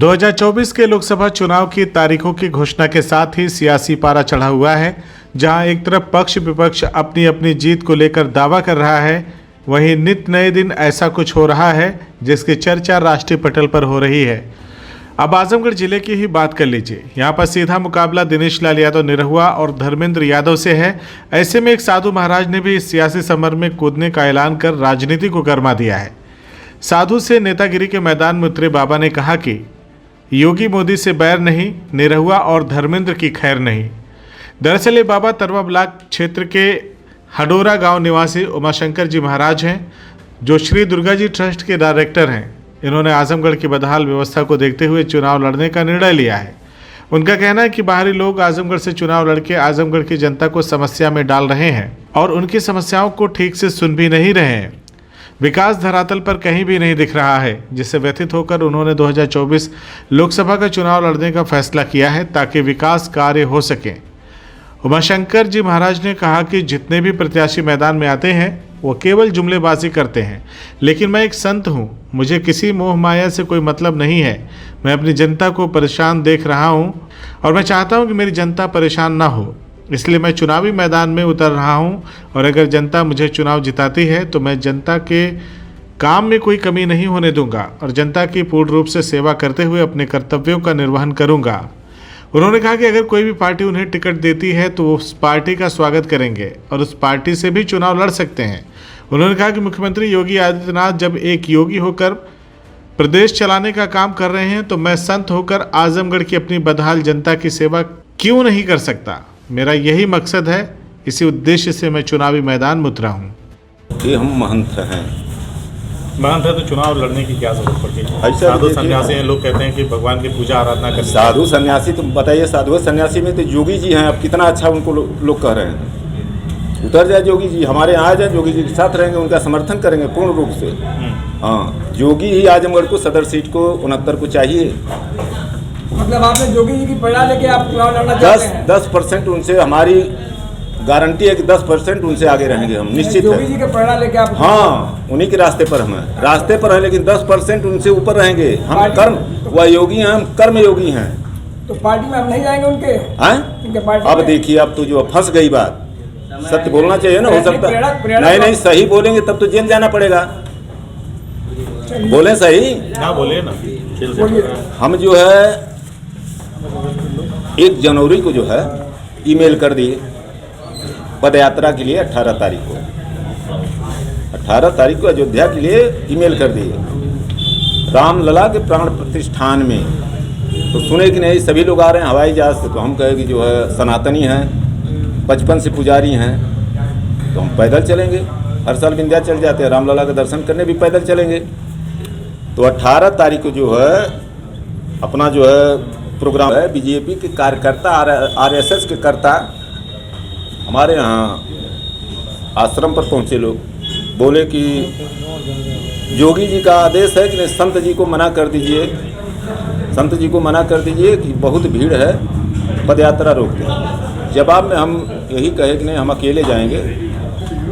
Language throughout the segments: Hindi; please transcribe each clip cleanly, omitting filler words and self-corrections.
2024 के लोकसभा चुनाव की तारीखों की घोषणा के साथ ही सियासी पारा चढ़ा हुआ है, जहां एक तरफ पक्ष विपक्ष अपनी अपनी जीत को लेकर दावा कर रहा है, वहीं नित्य नए दिन ऐसा कुछ हो रहा है जिसकी चर्चा राष्ट्रीय पटल पर हो रही है। अब आजमगढ़ जिले की ही बात कर लीजिए। यहाँ पर सीधा मुकाबला दिनेश लाल यादव निरहुआ और धर्मेंद्र यादव से है। ऐसे में एक साधु महाराज ने भी इस सियासी समर में कूदने का ऐलान कर राजनीति को गरमा दिया है। साधु से नेतागिरी के मैदान में उतरे बाबा ने कहा कि योगी मोदी से बैर नहीं, निरहुआ और धर्मेंद्र की खैर नहीं। दरअसल ये बाबा तरवा ब्लॉक क्षेत्र के हडोरा गांव निवासी उमाशंकर जी महाराज हैं, जो श्री दुर्गा जी ट्रस्ट के डायरेक्टर हैं। इन्होंने आजमगढ़ की बदहाल व्यवस्था को देखते हुए चुनाव लड़ने का निर्णय लिया है। उनका कहना है कि बाहरी लोग आजमगढ़ से चुनाव लड़के आजमगढ़ की जनता को समस्या में डाल रहे हैं और उनकी समस्याओं को ठीक से सुन भी नहीं रहे हैं। विकास धरातल पर कहीं भी नहीं दिख रहा है, जिससे व्यथित होकर उन्होंने 2024 लोकसभा का चुनाव लड़ने का फैसला किया है ताकि विकास कार्य हो सके। उमाशंकर जी महाराज ने कहा कि जितने भी प्रत्याशी मैदान में आते हैं वो केवल जुमलेबाजी करते हैं, लेकिन मैं एक संत हूँ, मुझे किसी मोह माया से कोई मतलब नहीं है। मैं अपनी जनता को परेशान देख रहा हूँ और मैं चाहता हूँ कि मेरी जनता परेशान ना हो, इसलिए मैं चुनावी मैदान में उतर रहा हूं। और अगर जनता मुझे चुनाव जिताती है तो मैं जनता के काम में कोई कमी नहीं होने दूंगा और जनता की पूर्ण रूप से सेवा करते हुए अपने कर्तव्यों का निर्वहन करूंगा। उन्होंने कहा कि अगर कोई भी पार्टी उन्हें टिकट देती है तो वो उस पार्टी का स्वागत करेंगे और उस पार्टी से भी चुनाव लड़ सकते हैं। उन्होंने कहा कि मुख्यमंत्री योगी आदित्यनाथ जब एक योगी होकर प्रदेश चलाने का काम कर रहे हैं तो मैं संत होकर आजमगढ़ की अपनी बदहाल जनता की सेवा क्यों नहीं कर सकता। मेरा यही मकसद है, इसी उद्देश्य से मैं चुनावी मैदान में उतरा हूँ। ये हम महंत हैं। महंत है तो चुनाव लड़ने की क्या जरूरत पड़ती है? साधु सन्यासी हैं, लोग कहते हैं कि भगवान की पूजा आराधना करते हैं। साधु सन्यासी तो बताइए, साधु सन्यासी में तो योगी जी हैं। अब कितना अच्छा उनको लोग कह रहे हैं, उतर जाए योगी जी, हमारे यहाँ आ जाए, योगी जी के साथ रहेंगे, उनका समर्थन करेंगे पूर्ण रूप से। हाँ, योगी ही आजमगढ़ को सदर सीट को 69 को चाहिए। मतलब आपने योगी जी की प्रेरणा लेके आप चुनाव लड़ना चाहते हैं? 10% उनसे हमारी गारंटी है कि 10% उनसे आगे रहेंगे हम, निश्चित है। योगी जी की प्रेरणा लेके आप? हाँ, उन्हीं के रास्ते पर हम हैं, रास्ते पर हैं, लेकिन 10% उनसे ऊपर रहेंगे हम। कर्म वह योगी हैं, हम कर्म योगी हैं। तो पार्टी में हम नहीं जाएंगे उनके? हैं? अब देखिए, अब तो जो फंस गई बात, सत्य बोलना चाहिए ना, हो सकता नहीं सही बोलेंगे तब तो जेल जाना पड़ेगा। बोले सही ना, बोले ना। हम जो है 1 जनवरी को जो है ईमेल कर दिए पद यात्रा के लिए। 18 तारीख को 18 तारीख को अयोध्या के लिए ईमेल कर दिए रामलला के प्राण प्रतिष्ठान में। तो सुने कि नहीं, सभी लोग आ रहे हैं हवाई जहाज से। तो हम कहे कि जो है सनातनी हैं, 55 से पुजारी हैं, तो हम पैदल चलेंगे। हर साल विंध्याचल जाते हैं, रामलला का दर्शन करने भी पैदल चलेंगे। तो 18 तारीख को जो है अपना जो है प्रोग्राम है। बीजेपी के कार्यकर्ता, आरएसएस के कर्ता हमारे यहाँ आश्रम पर पहुँचे। लोग बोले कि योगी जी का आदेश है कि नहीं, संत जी को मना कर दीजिए, संत जी को मना कर दीजिए कि बहुत भीड़ है, पदयात्रा रोक दें। जवाब में हम यही कहे कि नहीं, हम अकेले जाएंगे,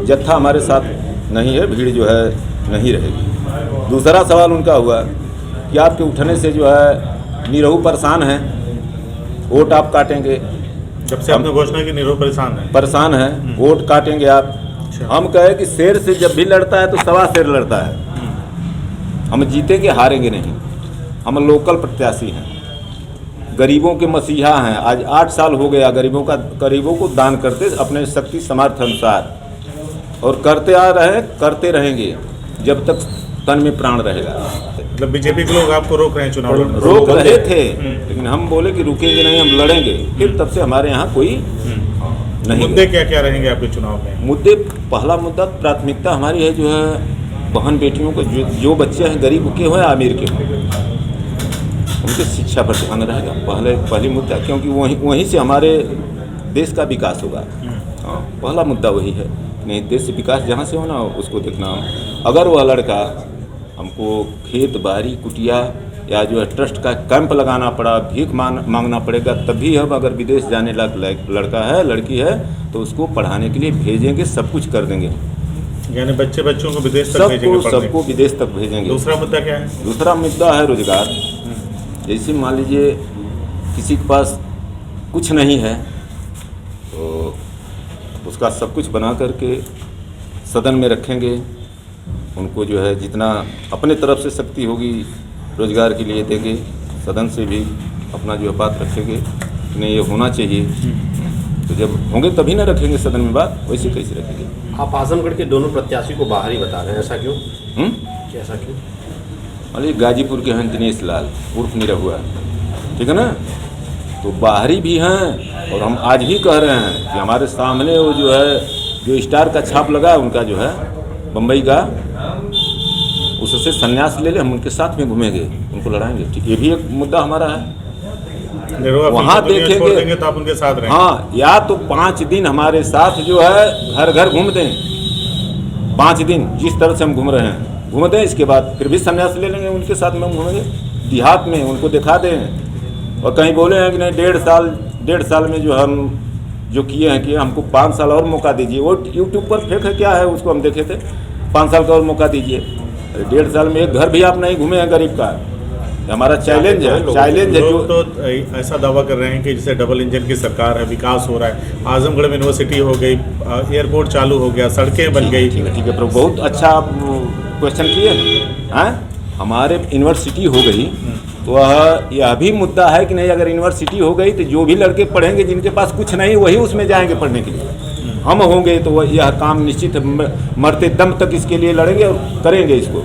जत्था हमारे साथ नहीं है, भीड़ जो है नहीं रहेगी। दूसरा सवाल उनका हुआ कि आपके उठने से जो है निरहु परेशान हैं, वोट आप काटेंगे। जब से आपने घोषणा की निरहु परेशान है, वोट काटेंगे आप। हम कहे कि शेर से जब भी लड़ता है तो सवा शेर लड़ता है। हम जीतेंगे, हारेंगे नहीं। हम लोकल प्रत्याशी हैं, गरीबों के मसीहा हैं। आज 8 साल हो गया गरीबों को दान करते अपने शक्ति सामर्थ्य अनुसार, और करते आ रहे हैं, करते रहेंगे जब तक तन में प्राण रहेगा। मतलब बीजेपी के लोग आपको रोक रहे हैं चुनाव लड़ने? रोक रहे थे, लेकिन हम बोले कि रुकेंगे नहीं, हम लड़ेंगे। फिर तब से हमारे यहाँ कोई नहीं। मुद्दे क्या क्या रहेंगे आपके चुनाव में? मुद्दे, पहला मुद्दा प्राथमिकता हमारी है जो है बहन बेटियों को, जो बच्चे हैं गरीब के हों या अमीर के हों, उनके शिक्षा पर ध्यान रहेगा पहली मुद्दा, क्योंकि वहीं से हमारे देश का विकास होगा। हाँ, पहला मुद्दा वही है। नहीं, देश से विकास जहाँ से होना उसको देखना। अगर वह लड़का हमको खेत बाड़ी कुटिया या जो है ट्रस्ट का कैंप लगाना पड़ा, भीख मांगना पड़ेगा, तभी हम अगर विदेश जाने लायक लड़का है, लड़की है, तो उसको पढ़ाने के लिए भेजेंगे, सब कुछ कर देंगे। यानी बच्चों को विदेश तक भेजेंगे? सबको विदेश तक भेजेंगे। दूसरा मुद्दा क्या है? दूसरा मुद्दा है रोजगार। जैसे मान लीजिए किसी के पास कुछ नहीं है तो उसका सब कुछ बना करके सदन में रखेंगे, उनको जो है जितना अपने तरफ से शक्ति होगी रोजगार के लिए देंगे, सदन से भी अपना जो है बात रखेंगे कि नहीं ये होना चाहिए। तो जब होंगे तभी ना रखेंगे सदन में बात, वैसे कैसे रखेंगे। आप आजमगढ़ के दोनों प्रत्याशी को बाहर ही बता रहे हैं, ऐसा क्यों? ऐसा क्यों? अरे गाजीपुर के हैं दिनेश लाल उर्फ निरहुआ, ठीक है ना, तो बाहरी भी हैं और हम आज भी कह रहे हैं कि हमारे सामने वो जो है जो स्टार का छाप लगा है उनका जो है बम्बई का, उससे संन्यास ले ले, हम उनके साथ में घूमेंगे, उनको लड़ाएंगे। ठीक, ये भी एक मुद्दा हमारा है। वहाँ देखेंगे तो आप उनके साथ रहेंगे। हाँ, या तो 5 दिन हमारे साथ जो है घर घर घूम दें, 5 दिन जिस तरह से हम घूम रहे हैं घूम दें, इसके बाद फिर भी संन्यास ले लेंगे, उनके साथ में हम घूमेंगे देहात में, उनको दिखा दें। और कहीं बोले हैं कि नहीं 1.5 साल में जो हम जो किए हैं कि हमको 5 साल और मौका दीजिए, वो यूट्यूब पर फेक है क्या है उसको हम देखे थे, 5 साल का और मौका दीजिए। 1.5 साल में एक घर भी आप नहीं घूमे हैं गरीब का, हमारा चैलेंज है लोग तो ऐसा दावा कर रहे हैं कि जैसे डबल इंजन की सरकार है, विकास हो रहा है, आजमगढ़ में यूनिवर्सिटी हो गई, एयरपोर्ट चालू हो गया, सड़कें बन गई। ठीक है, तो बहुत अच्छा आप क्वेश्चन किए हैं। हमारे यूनिवर्सिटी हो गई तो यह भी मुद्दा है कि नहीं, अगर यूनिवर्सिटी हो गई तो जो भी लड़के पढ़ेंगे जिनके पास कुछ नहीं वही उसमें जाएंगे पढ़ने के लिए। हम होंगे तो यह काम निश्चित मरते दम तक इसके लिए लड़ेंगे और करेंगे इसको।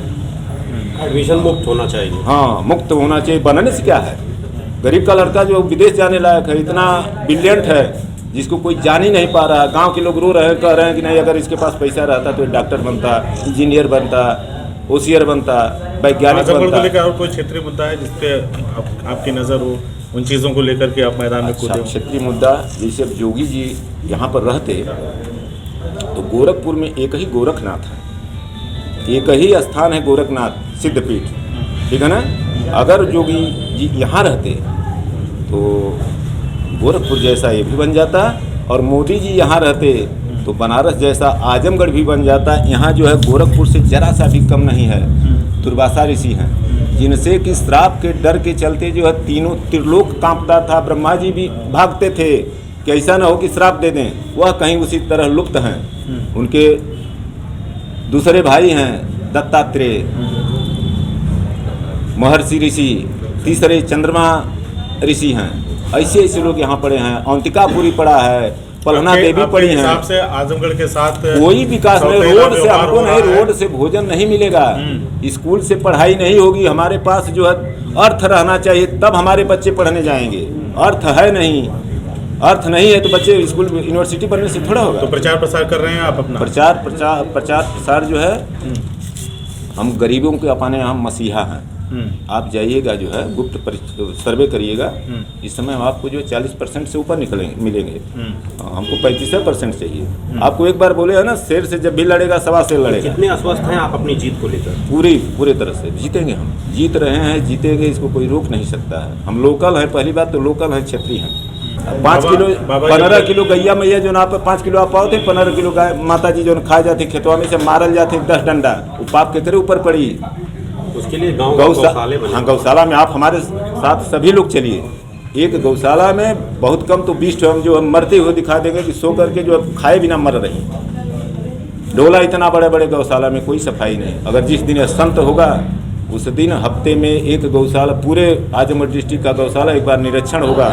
एडमिशन मुक्त होना चाहिए। हाँ, मुक्त होना चाहिए। बनाने से क्या है, गरीब का लड़का जो विदेश जाने लायक है, इतना ब्रिलियंट है जिसको कोई जान ही नहीं पा रहा। गांव के लोग रो रहे हैं, कह रहे हैं कि नहीं अगर इसके पास पैसा रहता तो डॉक्टर बनता, इंजीनियर बनता, होशियार बनता, वैज्ञानिक बनता। लेकर और कोई क्षेत्रीय मुद्दा है जिसपे आपकी नज़र हो, उन चीज़ों को लेकर के आप मैदान में कूदे? क्षेत्रीय मुद्दा जैसे अब जोगी जी यहाँ पर रहते तो गोरखपुर में एक ही गोरखनाथ है, एक ही स्थान है गोरखनाथ सिद्धपीठ, ठीक है ना। अगर जोगी जी यहाँ रहते तो गोरखपुर जैसा ये भी बन जाता, और मोदी जी यहाँ रहते तो बनारस जैसा आजमगढ़ भी बन जाता। यहाँ जो है गोरखपुर से जरा सा भी कम नहीं है। दुर्वासा ऋषि हैं जिनसे कि श्राप के डर के चलते जो है तीनों त्रिलोक कांपता था, ब्रह्मा जी भी भागते थे कि ऐसा ना हो कि श्राप दे दें, वह कहीं उसी तरह लुप्त हैं। उनके दूसरे भाई हैं दत्तात्रेय, महर्षि ऋषि, तीसरे चंद्रमा ऋषि हैं। ऐसे ऐसे लोग यहाँ पड़े हैं। औंतिकापुरी पड़ा है, पलहना देवी पड़ी हैं। हिसाब से आजमगढ़ के साथ कोई विकास नहीं, रोड से हमको नहीं, रोड से भोजन नहीं मिलेगा, स्कूल से पढ़ाई नहीं होगी। हमारे पास जो है अर्थ रहना चाहिए तब हमारे बच्चे पढ़ने जाएंगे। अर्थ है नहीं, अर्थ नहीं है तो बच्चे स्कूल यूनिवर्सिटी पढ़ने से थोड़ा होगा। तो प्रचार प्रसार कर रहे हैं आप अपना? प्रचार प्रसार जो है, हम गरीबों के अपने हम मसीहा हैं। आप जाइएगा जो है गुप्त सर्वे करिएगा, इस समय आपको जो 40% से ऊपर मिलेंगे। हमको 35% चाहिए। आपको एक बार बोले है ना, शेर से जब भी लड़ेगा 1.25 शेर लड़ेगा। कितने आश्वस्त हैं आप अपनी जीत को लेकर? पूरे तरह से जीतेंगे, हम जीत रहे हैं, जीतेंगे, इसको कोई रोक नहीं सकता है। हम लोकल हैं, पहली बात तो लोकल हैं, क्षेत्रीय हैं। 5 किलो 15 किलो गैया मैया जो आप 5 किलो आप पाओ थे, 15 किलो गाय माता जी जो खाए जाती, खेतवा में से मारल जाते 10 डंडा, वो पाप के तेरे ऊपर पड़ी। उसके लिए गौशाले बने। हाँ, गौशाला में आप हमारे साथ सभी लोग चलिए। एक गौशाला में बहुत कम तो 20 हम जो हम मरते हुए दिखा देंगे कि सो करके जो खाए बिना मर रही। डोला इतना बड़े बड़े गौशाला में कोई सफाई नहीं। अगर जिस दिन संत होगा उस दिन हफ्ते में एक गौशाला, पूरे आजमगढ़ डिस्ट्रिक्ट का गौशाला एक बार निरीक्षण होगा।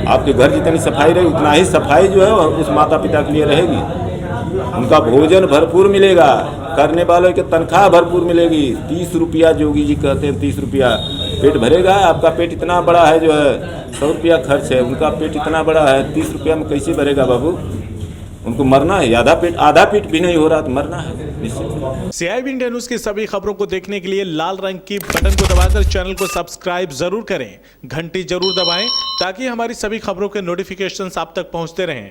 आपके घर जितनी सफाई रही उतना ही सफाई जो है उस माता पिता के लिए रहेगी। उनका भोजन भरपूर मिलेगा, करने वालों की तनख्वाह भरपूर मिलेगी। 30 रुपया जोगी जी कहते हैं, 30 रुपया पेट भरेगा। आपका पेट इतना बड़ा है जो है 100 रुपया खर्च है, उनका पेट इतना बड़ा है, 30 रुपया में कैसे भरेगा बाबू? उनको मरना है, आधा पेट भी नहीं हो रहा तो मरना है निश्चित। CIB इंडिया न्यूज की सभी खबरों को देखने के लिए लाल रंग की बटन को दबाकर चैनल को सब्सक्राइब जरूर करें, घंटी जरूर दबाएं ताकि हमारी सभी खबरों के नोटिफिकेशंस आप तक पहुंचते रहें।